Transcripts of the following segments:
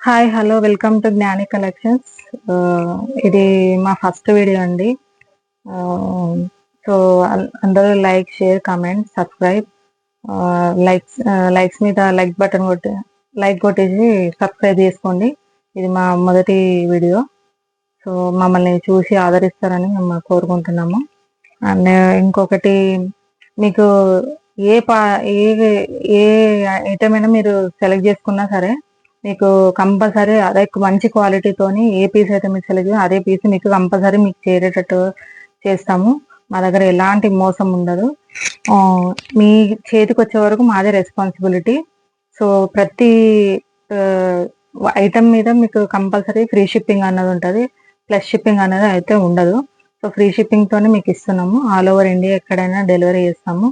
Hi hello welcome to జ్ఞాని collections. ఇది మా ఫస్ట్ వీడియో అండి. సో అందరూ like share comment subscribe. Likes మీద లైక్ కొట్టేసి సబ్స్క్రైబ్ చేసుకోండి. ఇది మా మొదటి వీడియో. సో మమ్మల్ని చూసి ఆదరిస్తారని మేము కోరుకుంటున్నాము. అండ్ ఇంకొకటి, మీకు ఏ పా ఏ ఏ ఐటమ్ అయినా మీరు సెలెక్ట్ చేసుకున్నా సరే మీకు కంపల్సరీ అదే మంచి క్వాలిటీతోని ఏ పీస్ అయితే మీకు సెలెక్ట్ అదే పీస్ మీకు కంపల్సరీ మీకు చేరేటట్టు చేస్తాము. మా దగ్గర ఎలాంటి మోసం ఉండదు. మీ చేతికి వచ్చే వరకు మాదే రెస్పాన్సిబిలిటీ. సో ప్రతి ఐటమ్ మీద మీకు కంపల్సరీ ఫ్రీ షిప్పింగ్ అన్నది ఉంటుంది, ప్లస్ షిప్పింగ్ అనేది అయితే ఉండదు. సో ఫ్రీ షిప్పింగ్ తోనే మీకు ఇస్తున్నాము. ఆల్ ఓవర్ ఇండియా ఎక్కడైనా డెలివరీ చేస్తాము.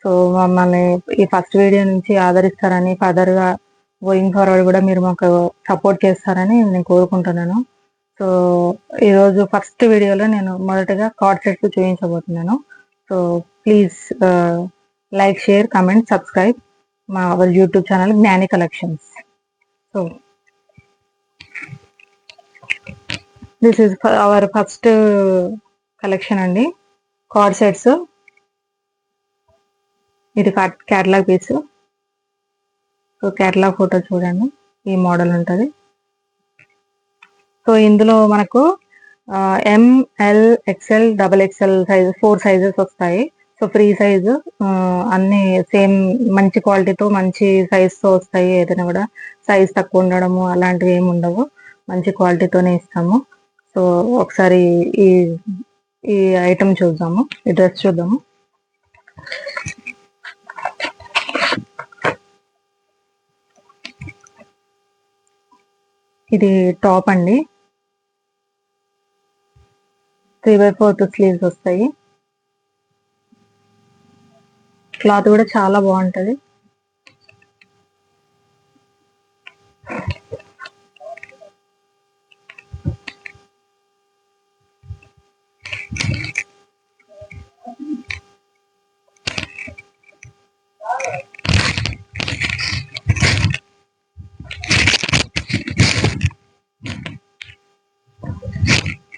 సో మమ్మల్ని ఈ ఫస్ట్ వీడియో నుంచి ఆదరిస్తారని, ఫర్దర్గా గోయింగ్ ఫార్వర్డ్ కూడా మీరు మాకు సపోర్ట్ చేస్తారని నేను కోరుకుంటున్నాను. సో ఈరోజు ఫస్ట్ వీడియోలో నేను మొదటగా కార్డ్ సెట్స్ చూపించబోతున్నాను. So please like share comment subscribe మా our YouTube channel Gnani collections. So this is our first collection అండి, కార్డ్ సెట్స్. ఇది catalogue piece. So catalogue photo చూడండి, ఈ మోడల్ ఉంటుంది. సో ఇందులో మనకు M L XL XXL size 4 sizes వస్తాయి. సో ఫ్రీ సైజు అన్ని సేమ్ మంచి క్వాలిటీతో మంచి సైజ్తో వస్తాయి. ఏదైనా కూడా సైజ్ తక్కువ ఉండడము అలాంటివి ఏమి ఉండవు, మంచి క్వాలిటీతోనే ఇస్తాము. సో ఒకసారి ఈ ఈ ఐటమ్ చూద్దాము, ఈ డ్రెస్ చూద్దాము. ఇది టాప్ అండి, 3/4 స్లీవ్స్ వస్తాయి. క్లాత్ కూడా చాలా బాగుంటుంది.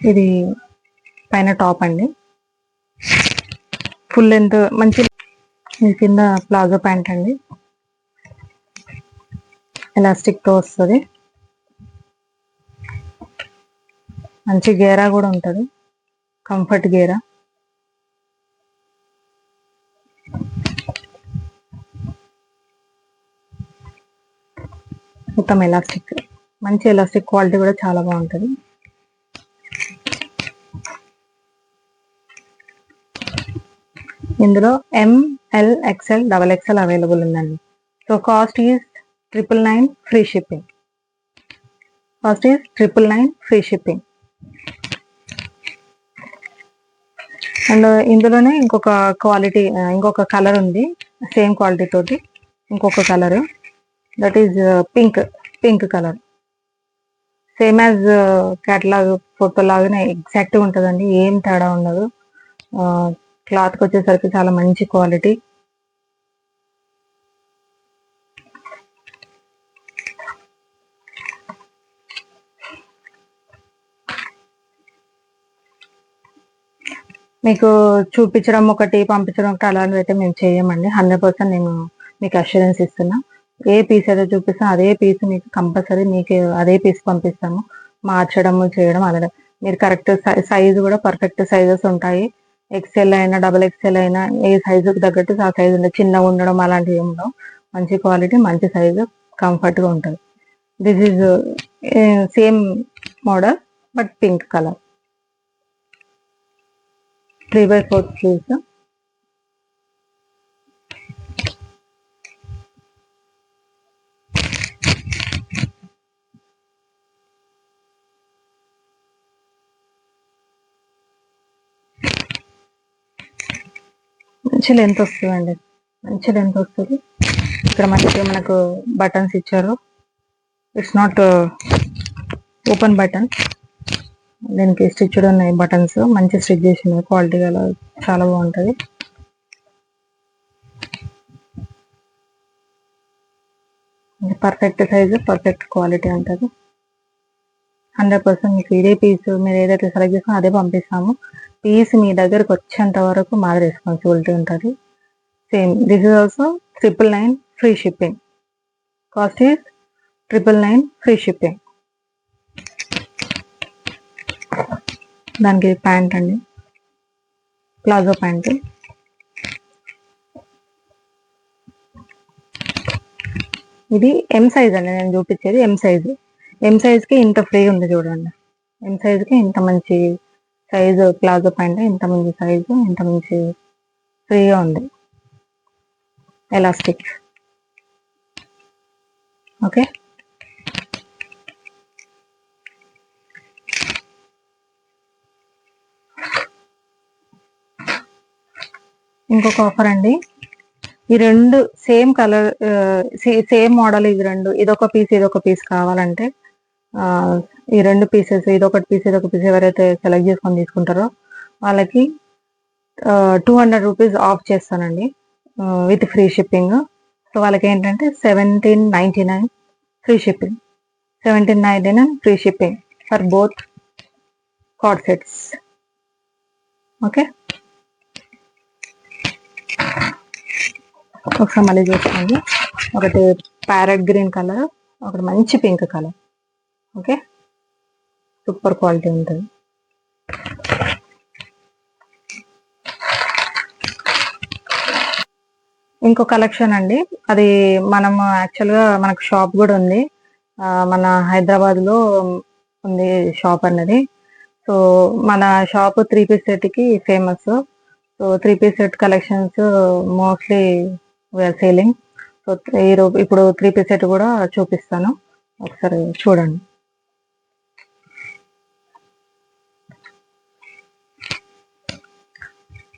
ఇది పైన టాప్ అండి, ఫుల్ లెంత్ మంచి. ఇది కింద ప్లాజో ప్యాంట్ అండి, ఎలాస్టిక్తో వస్తుంది. మంచి గేరా కూడా ఉంటుంది, కంఫర్ట్ గేరా. మొత్తం ఎలాస్టిక్, మంచి ఎలాస్టిక్ క్వాలిటీ కూడా చాలా బాగుంటుంది. ఇందులో ఎంఎల్ ఎక్స్ఎల్ XXL అవైలబుల్ ఉందండి. So cost is 999 free shipping. Cost is 999 free shipping. And ఇందులోనే ఇంకొక క్వాలిటీ, ఇంకొక కలర్ ఉంది సేమ్ క్వాలిటీ తోటి. ఇంకొక colour, that is pink colour. Same as catalogue photo లాగానే ఎగ్జాక్ట్గా ఉంటుందండి, ఏం తేడా ఉండదు. క్లాత్కి వచ్చేసరికి చాలా మంచి క్వాలిటీ. మీకు చూపించడం ఒకటి పంపించడం ఒకటి అలాంటివి అయితే మేము చేయమండి. 100% నేను మీకు అష్యూరెన్స్ ఇస్తున్నా. ఏ పీస్ అయితే చూపిస్తా అదే పీస్ మీకు కంపల్సరీ మీకు అదే పీస్ పంపిస్తాము. మార్చడము చేయడం అలాగే మీరు కరెక్ట్ సైజు కూడా పర్ఫెక్ట్ సైజెస్ ఉంటాయి. XL అయినా XXL అయినా ఏ సైజుకి తగ్గట్టు ఆ సైజు ఉంటుంది. చిన్నగా ఉండడం అలాంటివి ఏమి ఉండవు. మంచి క్వాలిటీ, మంచి సైజు, కంఫర్ట్గా ఉంటుంది. This is same model but pink colour, 3/4 sleeves. మంచి లెంత్ వస్తుందండి, మంచి లెంత్ వస్తుంది. ఇక్కడ మనకు బటన్స్ ఇచ్చారు. ఇట్స్ నాట్ ఓపెన్ బటన్, దీనికి స్టిచ్డ్ ఉన్నాయి బటన్స్. మంచి స్టిచ్ చేసిన క్వాలిటీ గల చాలా బాగుంటుంది. పర్ఫెక్ట్ సైజు, పర్ఫెక్ట్ క్వాలిటీ ఉంటుంది. 100% మీకు ఇదే పీస్ మీరు ఏదైతే సెలెక్ట్ చేసుకున్నా అదే పంపిస్తాము. పీస్ మీ దగ్గరకు వచ్చేంత వరకు మాది రెస్పాన్సిబిలిటీ ఉంటుంది. Same this is also 999 free shipping. Cost is 999 free shipping. దానికి ప్యాంట్ అండి, ప్లాజో ప్యాంట్. ఇది ఎం సైజ్ అండి, నేను చూపించేది ఎం సైజు. ఎం సైజ్కి ఇంత ఫ్రీ ఉంది చూడండి. ఎం సైజ్కి ఇంత మంచి సైజు ప్లాజో ప్యాంట్, ఇంత మంచి సైజు, ఇంత మంచి ఫ్రీగా ఉంది ఎలాస్టిక్. ఓకే, ఇంకొక ఆఫర్ అండి. ఈ రెండు సేమ్ కలర్, సేమ్ మోడల్, ఇది రెండు, ఇదొక పీస్ కావాలంటే ఈ రెండు పీసెస్, ఇదొకటి పీస్ ఇదొక పీస్ ఎవరైతే సెలెక్ట్ చేసుకొని తీసుకుంటారో వాళ్ళకి 200 రూపీస్ ఆఫ్ చేస్తానండి విత్ ఫ్రీ షిప్పింగ్. సో వాళ్ళకి ఏంటంటే 1799 free shipping. 1799 free shipping for both card sets. Okay, ఒకసారి మళ్ళీ చూసుకోండి. ఒకటి ప్యారెట్ గ్రీన్ కలర్, ఒకటి మంచి pink colour. Okay, super quality ఉంటుంది. ఇంకో కలెక్షన్ అండి, అది మనము యాక్చువల్గా మనకు షాప్ కూడా ఉంది, మన హైదరాబాద్లో ఉంది షాప్ అన్నది. సో మన షాప్ 3 పీస్ సెట్కి famous. So 3 piece set collections mostly we are selling. So ఇప్పుడు 3 పీస్ సెట్ కూడా చూపిస్తాను, ఒకసారి చూడండి.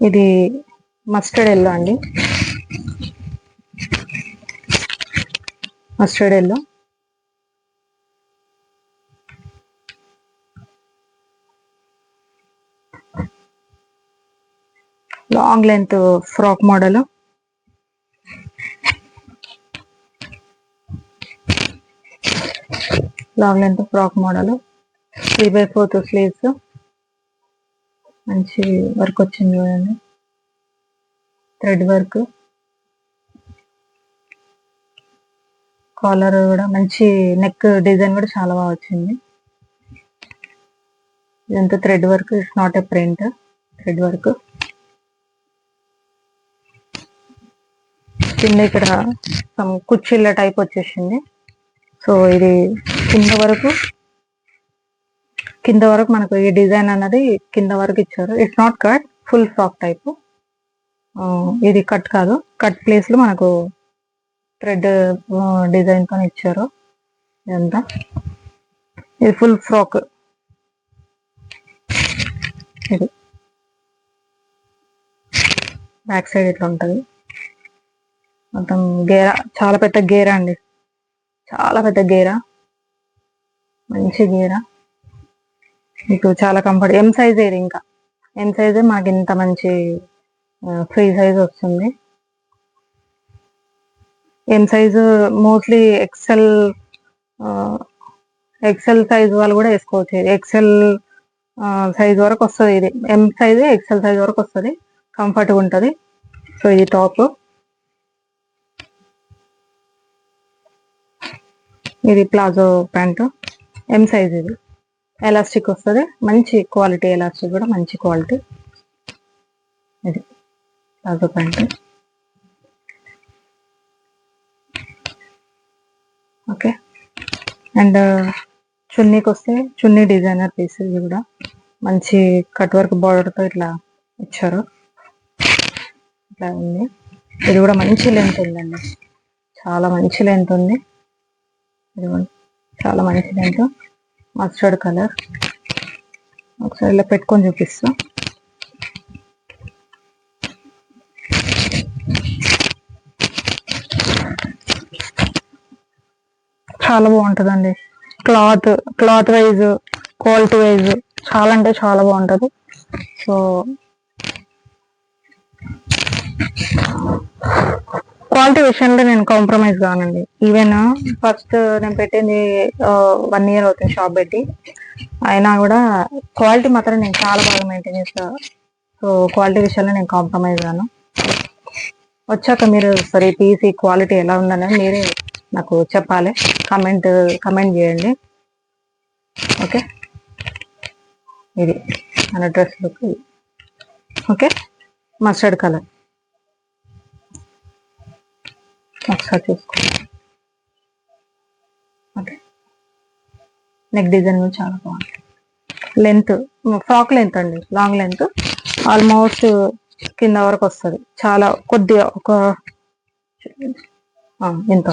ఇది మస్టర్డ్ ఎల్లో అండి, mustard yellow. Long length frock model. Long length frock model, 3/4 sleeves, మంచి వర్క్ వచ్చింది చూడండి, థ్రెడ్ వర్క్. కాలర్ కూడా మంచి, నెక్ డిజైన్ కూడా చాలా బాగా వచ్చింది. ఇదంతా thread work, it's not a print, thread work. కింద ఇక్కడ సమ్ కుచ్చిళ్ళ టైప్ వచ్చేసింది. సో ఇది కింద వరకు మనకు ఈ డిజైన్ అన్నది కింద వరకు ఇచ్చారు. It's not cut, full frock type. ఇది కట్ కాదు, కట్ ప్లేస్ లో మనకు థ్రెడ్ డిజైన్ తో ఇచ్చారు. ఇదంతా ఇది ఫుల్ ఫ్రాక్. ఇది బ్యాక్ సైడ్ ఇట్లా ఉంటది మొత్తం. గేరా, చాలా పెద్ద గేరా అండి, చాలా పెద్ద గేరా, మంచి గేరా. మీకు చాలా కంఫర్ట్. ఎం సైజ్ ఇది, ఇంకా ఎం సైజే మాకు ఇంత మంచి ఫ్రీ సైజ్ వస్తుంది. M size mostly XL size వాళ్ళు కూడా వేసుకోవచ్చు. ఎక్సెల్ సైజ్ వరకు వస్తుంది ఇది. ఎం సైజ్ ఎక్సెల్ సైజ్ వరకు వస్తుంది, కంఫర్ట్గా ఉంటుంది. సో ఇది టాప్, ఇది ప్లాజో ప్యాంటు, ఎం సైజ్. ఇది ఎలాస్టిక్ వస్తుంది, మంచి క్వాలిటీ ఎలాస్టిక్ కూడా మంచి క్వాలిటీ. ఇది ప్లాజో ప్యాంటు. ఓకే, అండ్ చున్నీకి వస్తే చున్నీ డిజైనర్ పీస్. ఇది కూడా మంచి కట్ వర్క్ బార్డర్తో ఇట్లా ఇచ్చారు, ఇట్లా ఉంది. ఇది కూడా మంచి లెంత్ ఉందండి, చాలా మంచి లెంత్ ఉంది. ఇది చాలా మంచి లెంత్, మస్టర్డ్ కలర్. ఒకసారి ఇలా పెట్టుకొని చూపిస్తా. చాలా బాగుంటుందండి. క్లాత్ వైజ్, క్వాలిటీ వైజ్ చాలా అంటే చాలా బాగుంటుంది. సో క్వాలిటీ విషయంలో నేను కాంప్రమైజ్ కానండి. ఈవెన్ ఫస్ట్ నేను పెట్టింది 1 year అవుతుంది షాప్ పెట్టి, అయినా కూడా క్వాలిటీ మాత్రం నేను చాలా బాగా మెయింటైన్ చేస్తాను. సో క్వాలిటీ విషయంలో నేను కాంప్రమైజ్ కాను. వచ్చాక మీరు సరే పీసీ క్వాలిటీ ఎలా ఉందనేది మీరే నాకు చెప్పాలి, కమెంట్ చేయండి. ఓకే, ఇది మన dress look. Okay, mustard colour ఒకసారి చూసుకోండి. ఓకే, నెక్ డిజైన్ కూడా చాలా బాగుంది. లెంత్ ఫ్రాక్ లెంత్ అండి, లాంగ్ లెంత్ ఆల్మోస్ట్ కింద వరకు వస్తుంది. చాలా కొద్దిగా ఒక ఇంత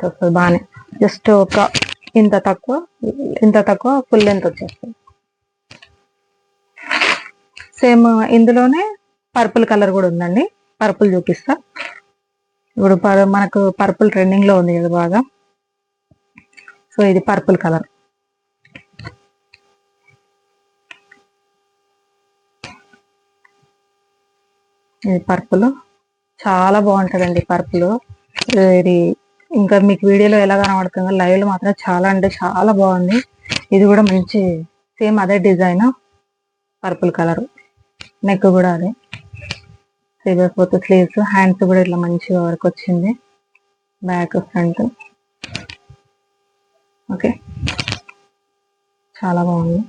వస్తుంది బాగానే. జస్ట్ ఒక ఇంత తక్కువ ఫుల్ లెంత్ వచ్చేస్తుంది. సేమ్ ఇందులోనే పర్పుల్ కలర్ కూడా ఉందండి. పర్పుల్ చూపిస్తా. ఇప్పుడు మనకు పర్పుల్ ట్రెండింగ్ లో ఉంది కదా బాగా. సో ఇది పర్పుల్ కలర్. ఇది పర్పుల్ చాలా బాగుంటుందండి. పర్పుల్ ఇది ఇంకా మీకు వీడియోలో ఎలా కనబడుతుందో లైవ్ లో మాత్రం చాలా అంటే చాలా బాగుంది. ఇది కూడా మంచి సేమ్ అదే డిజైన్, పర్పుల్ కలర్. నెక్ కూడా అదే, 3/4 స్లీవ్స్. హ్యాండ్స్ కూడా ఇట్లా మంచిగా వర్క్ వచ్చింది, బ్యాక్ ఫ్రంట్. ఓకే, చాలా బాగుంది.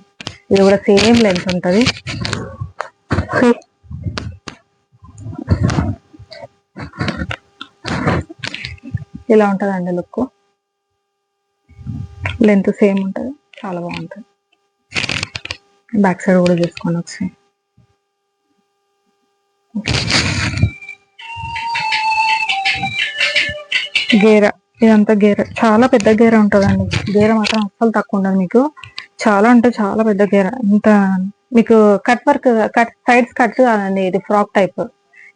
ఇది కూడా సేమ్ లెంత్ ఉంటుంది. ఇలా ఉంటుందండి లుక్. లెంత్ సేమ్ ఉంటుంది, చాలా బాగుంటుంది. బ్యాక్ సైడ్ కూడా చూసుకోండి ఒకసారి. గేర, ఇదంతా గేర, చాలా పెద్ద గేర ఉంటుందండి. గేర మాత్రం అస్సలు తక్కువ ఉండదు మీకు. చాలా అంటే చాలా పెద్ద గేర. ఇంత మీకు కట్ వర్క్, సైడ్స్ కట్ కాదండి, ఇది ఫ్రాక్ టైప్.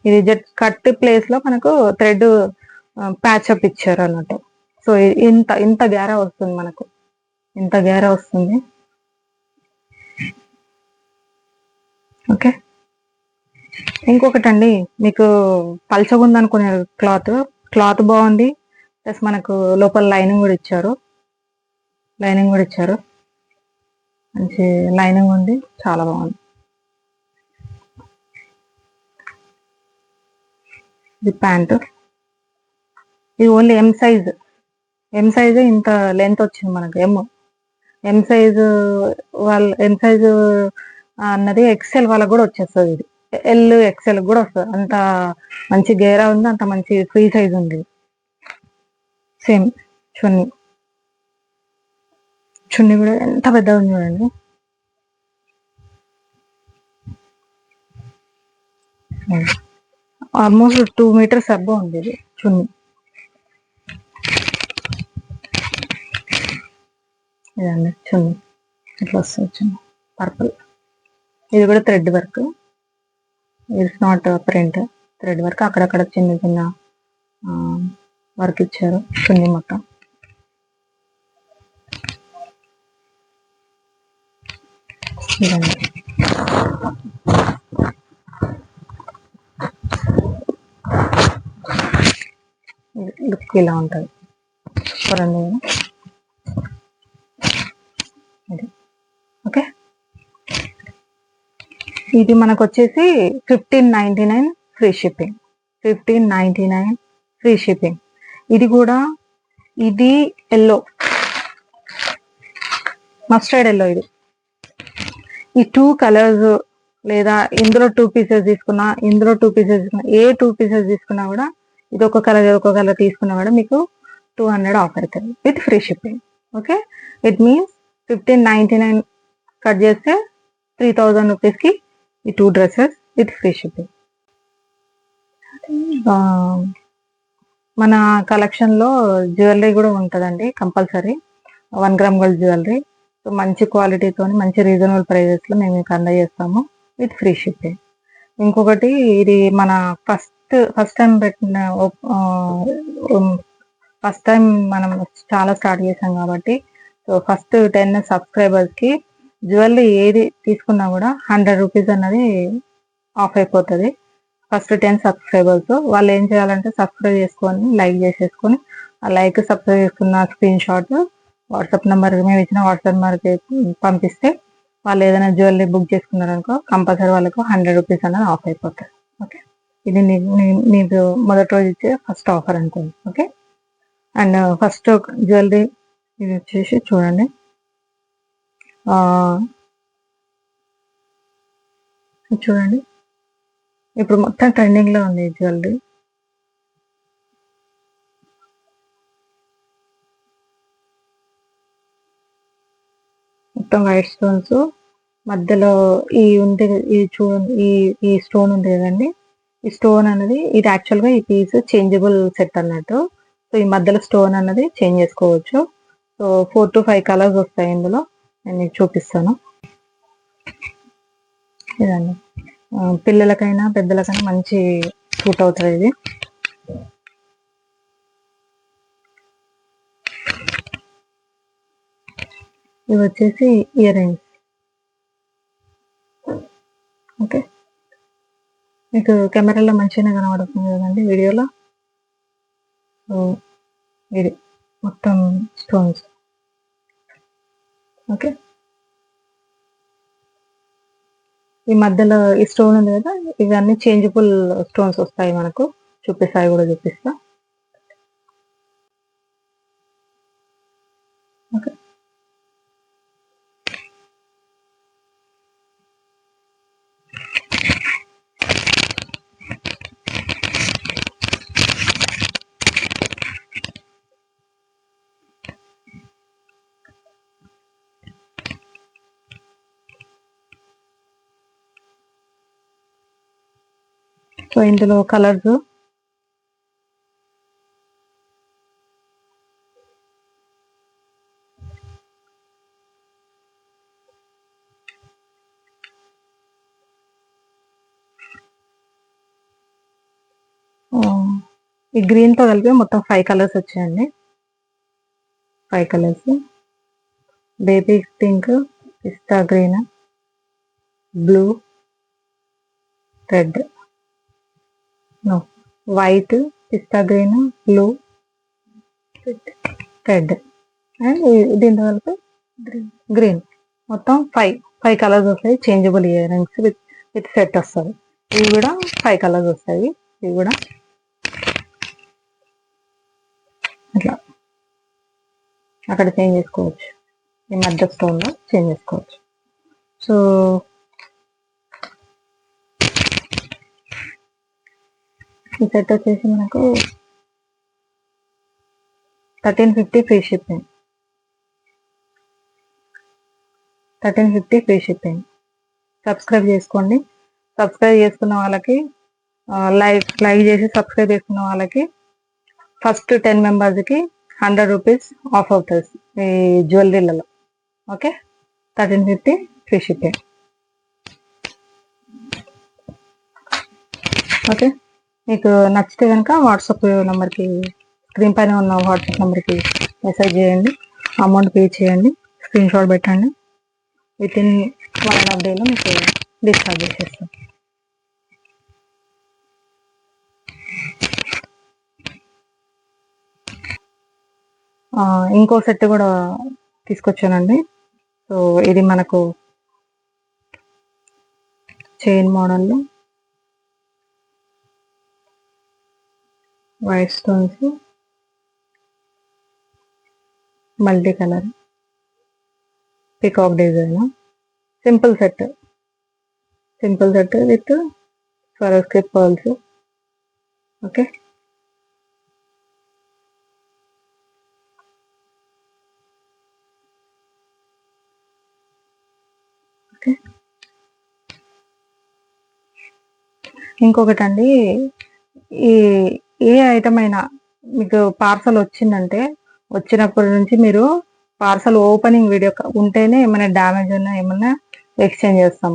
ఇది జస్ట్ కట్ ప్లేస్ లో మనకు థ్రెడ్ ప్యాచప్ ఇచ్చారు అన్నట్టు. సో ఇంత గేర వస్తుంది మనకు, ఇంత గేర వస్తుంది. ఓకే, ఇంకొకటి అండి, మీకు పల్చగుంది అనుకునే క్లాత్ బాగుంది. ప్లస్ మనకు లోపల లైనింగ్ కూడా ఇచ్చారు, మంచి లైనింగ్ ఉంది, చాలా బాగుంది. ఇది ప్యాంట్. ఇది ఓన్లీ ఎం సైజ్ ఇంత లెంత్ వచ్చింది మనకు. ఎం సైజు అన్నది ఎక్సెల్ వాళ్ళకి కూడా వచ్చేస్తుంది. ఇది ఎక్సెల్ కూడా వస్తుంది. అంత మంచి గేరా ఉంది, అంత మంచి ఫ్రీ సైజ్ ఉంది. సేమ్ చున్నీ కూడా ఎంత పెద్దగా ఉంది చూడండి. ఆల్మోస్ట్ 2 meters అబ్బో ఉంది ఇది చున్నీ. ఇదండి చున్నీ, ఇట్లా వస్తుంది చున్నీ, పర్పుల్. ఇది కూడా thread work, it's not print, thread work. అక్కడక్కడ చిన్న వర్క్ ఇచ్చారు చున్నీ మొత్తం. ఇదండి లుక్ ఇలా ఉంటుంది. చూడండి. ఓకే, ఇది మనకు వచ్చేసి 1599 ఫ్రీ షిప్పింగ్. 1599 free shipping. ఇది కూడా, ఇది ఎల్లో, మస్టర్డ్ ఎల్లో. ఇది ఈ 2 కలర్స్ లేదా ఇందులో 2 pieces తీసుకున్నా, ఇందులో 2 pieces తీసుకున్నా, ఏ 2 pieces తీసుకున్నా కూడా, ఇది ఒక కలర్ తీసుకున్నా కూడా మీకు 200 ఆఫర్ అవుతుంది with free shipping. Okay, it means 1599 cut చేస్తే 3000 రూపీస్కి ఈ 2 dresses విత్ ఫ్రీ షిప్పింగ్. మన కలెక్షన్లో జ్యువెలరీ కూడా ఉంటుందండి compulsory, 1 gram gold jewellery. So మంచి క్వాలిటీతో మంచి రీజనబుల్ ప్రైజెస్లో మేము మీకు అందజేస్తాము విత్ ఫ్రీ షిప్పింగ్. ఇంకొకటి, ఇది మన ఫస్ట్ టైం మనం చాలా స్టార్ట్ చేసాం కాబట్టి, సో ఫస్ట్ 10 సబ్స్క్రైబర్స్కి జ్యువెలరీ ఏది తీసుకున్నా కూడా 100 రూపీస్ అన్నది ఆఫ్ అయిపోతుంది. ఫస్ట్ 10 సబ్స్క్రైబర్స్ వాళ్ళు ఏం చేయాలంటే సబ్స్క్రైబ్ చేసుకొని లైక్ చేసేసుకొని ఆ లైక్ సబ్స్క్రైబ్ చేసుకున్న స్క్రీన్ షాట్ వాట్సాప్ నెంబర్ మేము ఇచ్చిన వాట్సాప్ నెంబర్కి పంపిస్తే వాళ్ళు ఏదైనా జ్యువెలరీ బుక్ చేసుకున్నారనుకో కంపల్సరీ వాళ్ళకు 100 రూపీస్ అనేది ఆఫ్ అయిపోతుంది. ఓకే, ఇది నీకు మొదటి రోజు ఇచ్చే ఫస్ట్ ఆఫర్ అనుకోండి. ఓకే, అండ్ ఫస్ట్ జ్యువెలరీ ఇది వచ్చేసి చూడండి, చూడండి ఇప్పుడు మొత్తం ట్రెండింగ్ లో ఉంది జ్యువెలరీ. మొత్తం వైట్ స్టోన్స్ మధ్యలో ఈ ఉంది, ఈ చూడండి ఈ స్టోన్ ఉంది కదండి, ఈ స్టోన్ అనేది ఇది యాక్చువల్గా ఈ పీస్ చేంజబుల్ సెట్ అన్నట్టు. సో ఈ మధ్యలో స్టోన్ అన్నది చేంజ్ చేసుకోవచ్చు. సో 4 to 5 కలర్స్ వస్తాయి ఇందులో, నేను మీకు చూపిస్తాను. ఇదండి, పిల్లలకైనా పెద్దలకైనా మంచి సూట్ అవుతుంది ఇది. ఇవి వచ్చేసి ఇయర్ రింగ్స్. ఓకే, మీకు కెమెరాలో మంచిగానే కనబడుతుంది కదండి వీడియోలో. సో ఇది మొత్తం స్టోన్స్. ఓకే, ఈ మధ్యలో ఈ స్టోన్ ఉంది కదా, ఇవన్నీ చేంజబుల్ స్టోన్స్ వస్తాయి మనకు. చూపిస్తాయి కూడా చూపిస్తా. ఓకే, సో ఇందులో కలర్స్ ఈ గ్రీన్ తో కలిపి మొత్తం 5 కలర్స్ వచ్చాయండి. 5 colours: baby pink, pista green, blue, red, no white, pista green, blue, red and దీంతో కలిపి గ్రీన్. మొత్తం 5 కలర్స్ వస్తాయి. Changeable earrings with set వస్తుంది. ఇవి కూడా 5 కలర్స్ వస్తాయి. ఇవి కూడా అట్లా అక్కడ చేంజ్ చేసుకోవచ్చు, ఈ మధ్య స్టోన్లో చేంజ్ చేసుకోవచ్చు. సో ఈ సెట్ వచ్చేసి మనకు 1350 free shipping. 1350 free shipping. Subscribe చేసుకోండి. సబ్స్క్రైబ్ చేసుకున్న వాళ్ళకి లైక్ చేసి సబ్స్క్రైబ్ చేసుకున్న వాళ్ళకి ఫస్ట్ 10 మెంబర్స్కి 100 రూపీస్ ఆఫ్ అవుతుంది ఈ జ్యువెలరీలలో. Okay, 1350 free shipping. ఓకే, మీకు నచ్చితే కనుక వాట్సాప్ నెంబర్కి, స్క్రీన్ పైన ఉన్న వాట్సాప్ నెంబర్కి మెసేజ్ చేయండి, అమౌంట్ పే చేయండి, స్క్రీన్ షాట్ పెట్టండి. విత్ ఇన్ 1.5 డేలో మీకు డిస్పాచ్ చేసేస్తాం. ఇంకో సెట్ కూడా తీసుకొచ్చానండి. సో ఇది మనకు చైన్ మోడల్లో white stones, multi colour, peacock design, simple set with Swarovski pearls. Okay, okay. ఇంకొకటి అండి, ఈ ఏ ఐటమ్ అయినా మీకు పార్సల్ వచ్చిందంటే వచ్చినప్పటి నుంచి మీరు పార్సల్ ఓపెనింగ్ వీడియో ఉంటేనే ఏమైనా డ్యామేజ్ ఉన్నా ఏమన్నా ఎక్స్చేంజ్ చేస్తాం.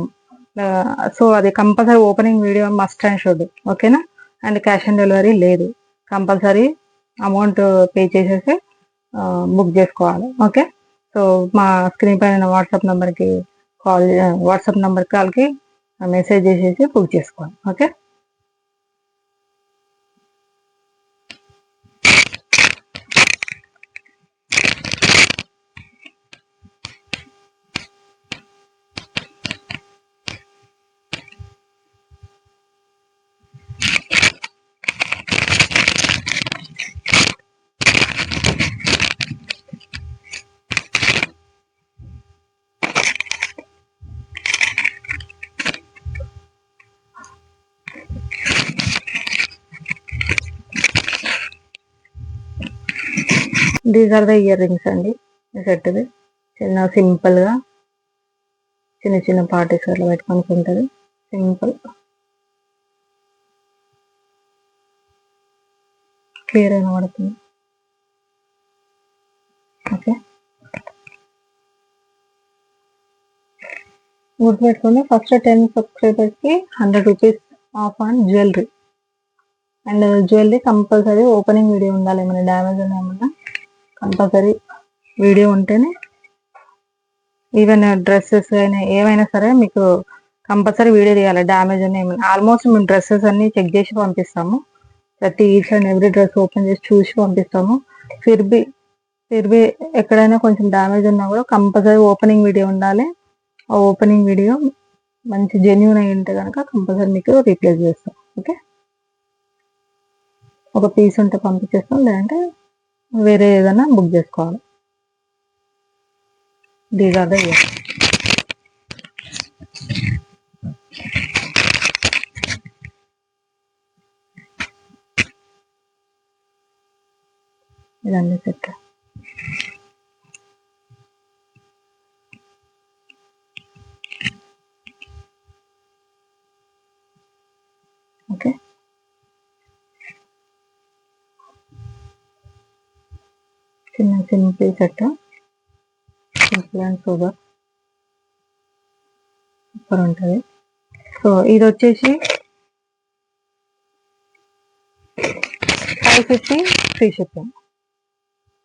సో అది compulsory opening video must and should. ఓకేనా, అండ్ క్యాష్ ఆన్ డెలివరీ లేదు. కంపల్సరీ అమౌంట్ పే చేసేసి బుక్ చేసుకోవాలి. ఓకే, సో మా స్క్రీన్ పైన వాట్సాప్ నెంబర్కి కాల్కి మెసేజ్ చేసేసి బుక్ చేసుకోవాలి. Okay. These are the earrings అండి సెట్ది. చిన్న సింపుల్గా చిన్న చిన్న పార్టీస్ అట్లా పెట్టుకోనికి ఉంటుంది. సింపుల్ క్లియర్ అయిన పడుతుంది. ఓకే, గుర్తుపెట్టుకోండి, ఫస్ట్ 10 సబ్స్క్రైబర్స్కి 100 rupees of on jewellery. And jewellery compulsory opening video ఉండాలి. ఏమైనా డ్యామేజ్ ఏమన్నా కంపల్సరీ వీడియో ఉంటేనే, ఈవెన్ డ్రెస్సెస్ అయినా ఏమైనా సరే మీకు కంపల్సరీ వీడియో తీయాలి. డ్యామేజ్ అని ఏమైనా ఆల్మోస్ట్ మేము డ్రెస్సెస్ అన్ని చెక్ చేసి పంపిస్తాము. ప్రతి each and every dress open చేసి చూసి పంపిస్తాము. ఫిర్బీ ఎక్కడైనా కొంచెం డ్యామేజ్ ఉన్నా కూడా కంపల్సరీ ఓపెనింగ్ వీడియో ఉండాలి. ఆ ఓపెనింగ్ వీడియో మంచి జెన్యూన్ అయి ఉంటే కనుక కంపల్సరీ మీకు రీప్లేస్ చేస్తాం. ఓకే, ఒక పీస్ ఉంటే పంపించేస్తాం, లేదంటే వేరే ఏదైనా బుక్ చేసుకోవాలి. These are the ear. ఇదన్నీ సెట్. ఓకే, చిన్న simple set, simple and super super ఉంటుంది. సో ఇది వచ్చేసి 550 ఫ్రీ షిప్పింగ్.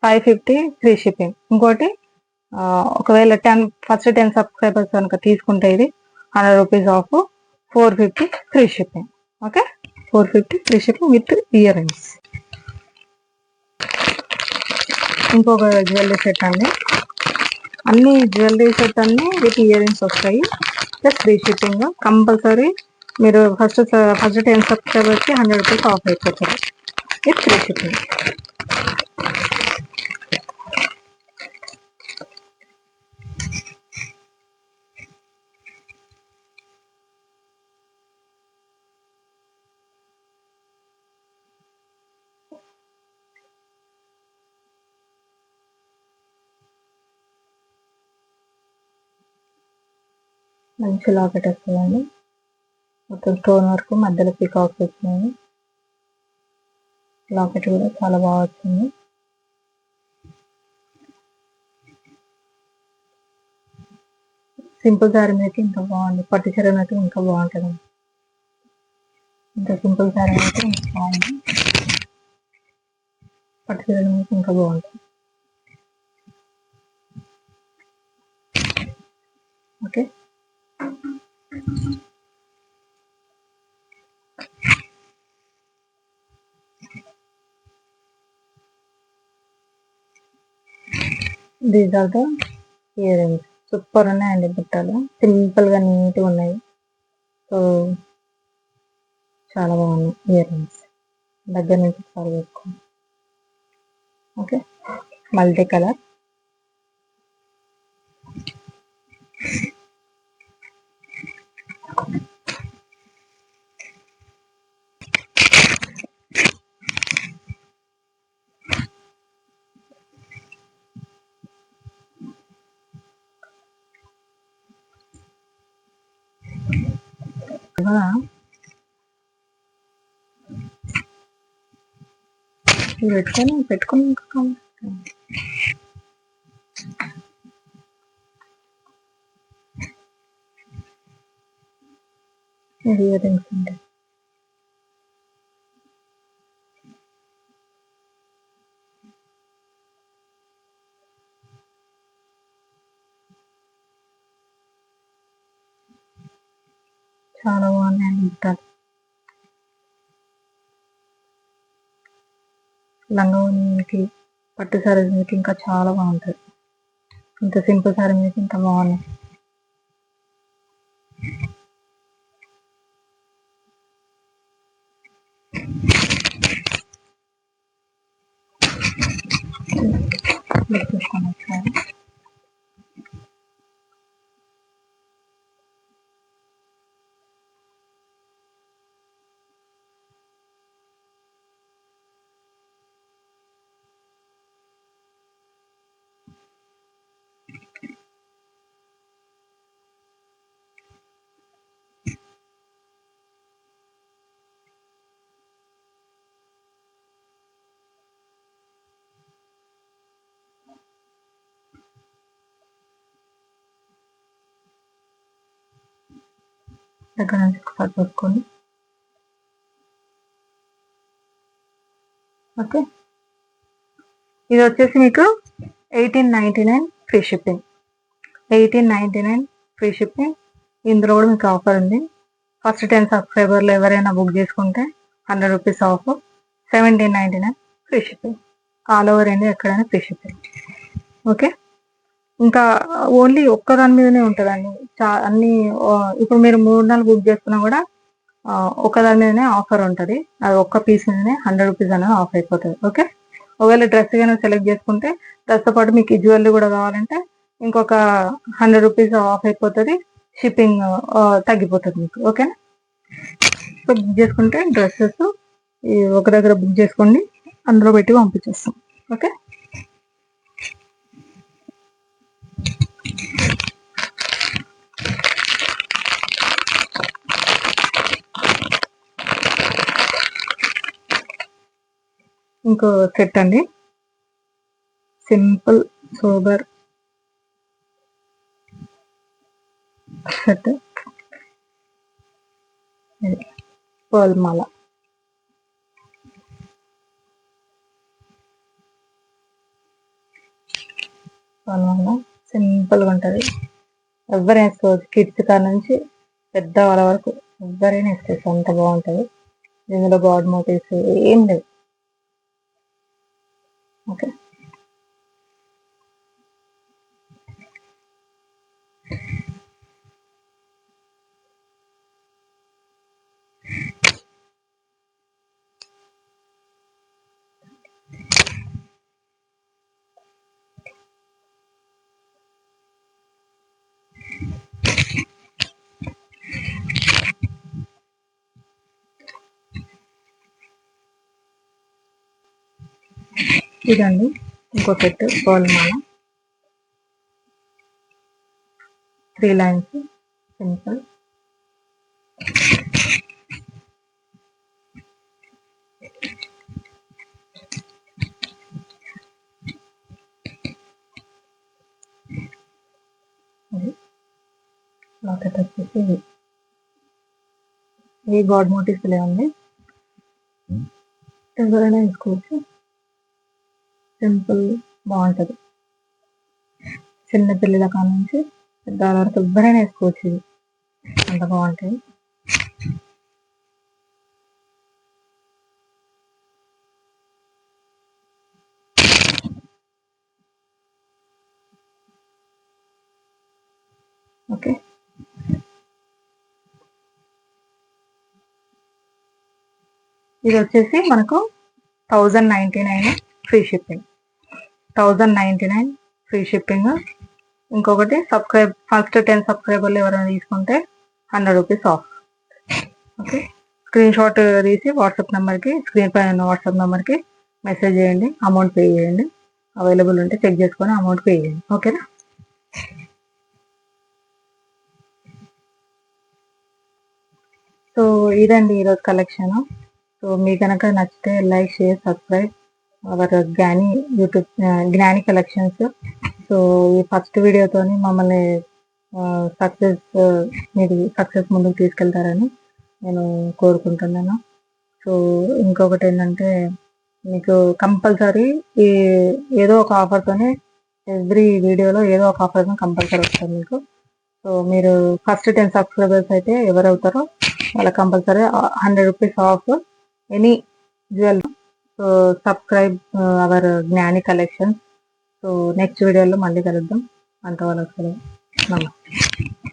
550 free shipping. ఇంకోటి ఒకవేళ ఫస్ట్ 10 సబ్స్క్రైబర్స్ కనుక తీసుకుంటే ఇది 100 rupees of, 450 free shipping. Okay, 450 free shipping with ear rings. ఇంకొక జ్యువెలరీ సెట్ అండి, అన్ని జ్యువెలరీ సెట్ అన్ని విత్ ఇయర్ రింగ్స్ వస్తాయి, ప్లస్ ఫ్రీ షిప్పింగ్. కంపల్సరీ మీరు ఫస్ట్ 10 సబ్స్క్రైబర్స్కి 100 రూపీస్ ఆఫ్ అయిపోతుంది విత్ ఫ్రీ షిప్పింగ్. మంచి లాకెట్ వస్తుందండి, మొత్తం స్టోన్ వరకు మధ్యలో పికాక్స్ వచ్చినాయి. లాకెట్ కూడా చాలా బాగా వచ్చింది. సింపుల్ శారీ అయితే ఇంకా బాగుంది, పట్టు చీర అయితే ఇంకా బాగుంటుంది. ఇంకా సింపుల్ శారీ అయితే ఇంకా బాగుంది, పట్టు చీర అయితే ఇంకా బాగుంటుంది. Okay, these are the earrings. Super ఉన్నాయండి బుట్టలు, సింపుల్గా నీట్గా ఉన్నాయి. సో చాలా బాగున్నాయి ఇయర్ రింగ్స్. దగ్గర నుంచి ఒకసారి వేసుకోండి. Okay, multi colour. పెట్టుకొని ఇయర్ రింగ్స్ అండి. చాలా బాగున్నాయండి బుట్టలు. లంగావోణికి పట్టు సారీ మీకు ఇంకా చాలా బాగుంటుంది. ఇంత సింపుల్ సారీ మీకు ఇంత బాగున్నాయి. చూసుకోండి ఒకసారి. దగ్గర నుంచి ఒకసారి చూసుకోండి. ఓకే, ఇది వచ్చేసి మీకు 1899 ఫ్రీ షిప్పింగ్. 1899 free shipping. ఇందులో కూడా మీకు ఆఫర్ ఉంది. ఫస్ట్ 10 సబ్స్క్రైబర్లు ఎవరైనా బుక్ చేసుకుంటే 100 rupees of. 1799 free shipping. All over India ఎక్కడైనా ఫ్రీ షిప్పింగ్. ఓకే, ఇంకా ఓన్లీ ఒక్క దాని మీదనే ఉంటుందండి. అన్ని ఇప్పుడు మీరు 3 బుక్ చేసుకున్నా కూడా ఒక దాని మీదనే ఆఫర్ ఉంటుంది. అది ఒక్క పీస్ మీదనే 100 రూపీస్ అనేది ఆఫ్ అయిపోతుంది. ఓకే, ఒకవేళ డ్రెస్ కానీ సెలెక్ట్ చేసుకుంటే డ్రెస్తో పాటు మీకు జ్యువెలరీ కూడా కావాలంటే ఇంకొక 100 రూపీస్ ఆఫ్ అయిపోతుంది. షిప్పింగ్ తగ్గిపోతుంది మీకు. ఓకేనా, సో బుక్ చేసుకుంటే డ్రెస్సెస్ ఒక దగ్గర బుక్ చేసుకోండి, అందులో పెట్టి పంపించేస్తాం. ఓకే, ఇంకో సెట్ అండి, సింపుల్ సోబర్ సెట్, పర్ల్ మాల. సింపుల్గా ఉంటుంది. ఎవరైనా వేసుకోవచ్చు, కిడ్స్ కాడ నుంచి పెద్ద వాళ్ళ వరకు ఎవరైనా వేసుకోవచ్చు, అంత బాగుంటుంది. ఇందులో గాడ్ మోటివ్స్ ఏం లేవు. ఓకే, ఇదండి ఇంకో సెట్, పర్ల్ మాల, 3 లైన్స్, సింపుల్. లాకెట్ వచ్చేసి ఏ గాడ్ మోటివ్స్ లేవండి, ఎవరైనా వేసుకోవచ్చు. సింపుల్ బాగుంటుంది. చిన్న పిల్లల కాడ నుంచి పెద్దవాళ్ళ వరకు ఎవరైనా వేసుకోవచ్చు, ఇది అంత బాగుంటుంది. ఓకే, ఇది వచ్చేసి మనకు 1099 ఫ్రీ షిప్పింగ్. 1099 free shipping. ఇంకొకటి ఫస్ట్ 10 సబ్స్క్రైబర్లు ఎవరైనా తీసుకుంటే 100 rupees of. Okay, screen shot తీసి వాట్సాప్ నెంబర్కి, స్క్రీన్ పైన ఉన్న వాట్సాప్ నెంబర్కి మెసేజ్ చేయండి, అమౌంట్ పే చేయండి. అవైలబుల్ ఉంటే చెక్ చేసుకొని అమౌంట్ పే చేయండి. ఓకేనా, సో ఇదండి ఈరోజు కలెక్షన్. సో మీకు కనుక నచ్చితే లైక్, షేర్, సబ్స్క్రైబ్ అవర్ జ్ఞాని యూట్యూబ్, జ్ఞాని కలెక్షన్స్. సో ఈ ఫస్ట్ వీడియోతోని మమ్మల్ని సక్సెస్ మీరు సక్సెస్ ముందుకు తీసుకెళ్తారని నేను కోరుకుంటున్నాను. సో ఇంకొకటి ఏంటంటే మీకు కంపల్సరీ ఈ ఏదో ఒక ఆఫర్తోనే, ఎవ్రీ వీడియోలో ఏదో ఒక ఆఫర్ కంపల్సరీ వస్తుంది మీకు. సో మీరు ఫస్ట్ 10 సబ్స్క్రైబర్స్ అయితే ఎవరవుతారో వాళ్ళకి compulsory 100 rupees of any jewellery. So subscribe our జ్ఞాని కలెక్షన్స్. సో నెక్స్ట్ వీడియోలో మళ్ళీ కలుద్దాం. అంతవరకు నమస్తే.